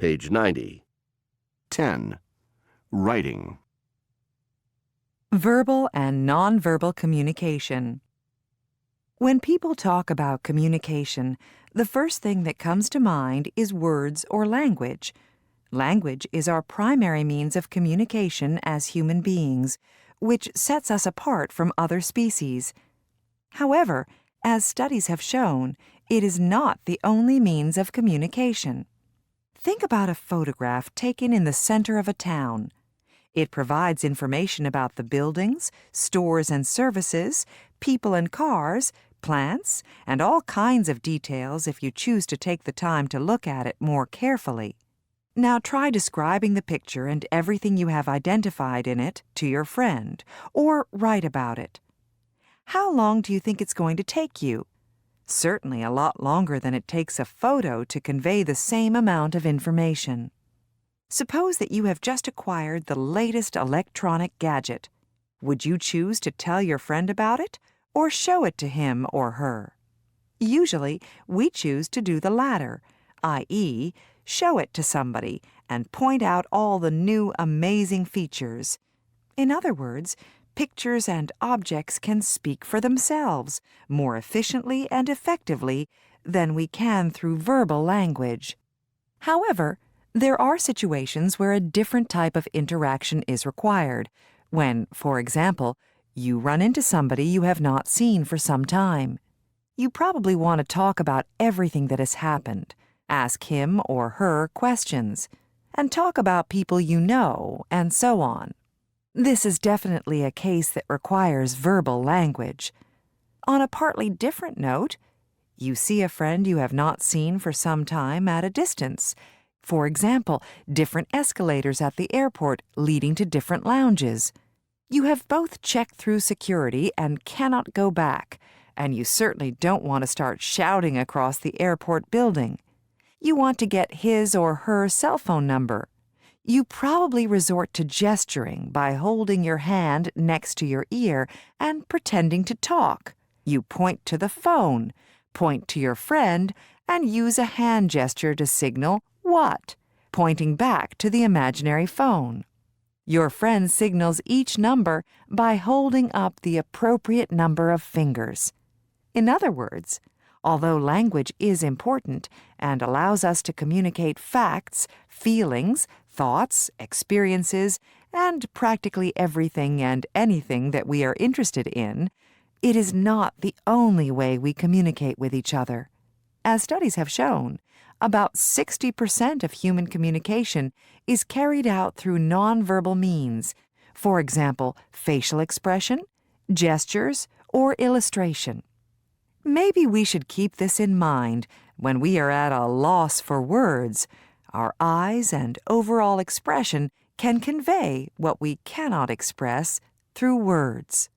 page 90. 10. Writing. Verbal and nonverbal communication. When people talk about communication, the first thing that comes to mind is words or language. Language is our primary means of communication as human beings, which sets us apart from other species. However, as studies have shown, it is not the only means of communication. Think about a photograph taken in the center of a town. It provides information about the buildings, stores and services, people and cars, plants, and all kinds of details if you choose to take the time to look at it more carefully. Now try describing the picture and everything you have identified in it to your friend, or write about it. How long do you think it's going to take you? Certainly a lot longer than it takes a photo to convey the same amount of information. Suppose that you have just acquired the latest electronic gadget. Would you choose to tell your friend about it or show it to him or her? Usually, we choose to do the latter, i.e., show it to somebody and point out all the new amazing features. In other words, pictures and objects can speak for themselves more efficiently and effectively than we can through verbal language. However, there are situations where a different type of interaction is required, when, for example, you run into somebody you have not seen for some time. You probably want to talk about everything that has happened, ask him or her questions, and talk about people you know, and so on. This is definitely a case that requires verbal language. On a partly different note, you see a friend you have not seen for some time at a distance. For example, different escalators at the airport leading to different lounges. You have both checked through security and cannot go back, and you certainly don't want to start shouting across the airport building. You want to get his or her cell phone number. You probably resort to gesturing by holding your hand next to your ear and pretending to talk. You point to the phone, point to your friend, and use a hand gesture to signal what, pointing back to the imaginary phone. Your friend signals each number by holding up the appropriate number of fingers. In other words, although language is important and allows us to communicate facts, feelings, thoughts, experiences, and practically everything and anything that we are interested in, it is not the only way we communicate with each other. As studies have shown, about 60% of human communication is carried out through nonverbal means, for example, facial expression, gestures, or illustration. Maybe we should keep this in mind when we are at a loss for words. Our eyes and overall expression can convey what we cannot express through words.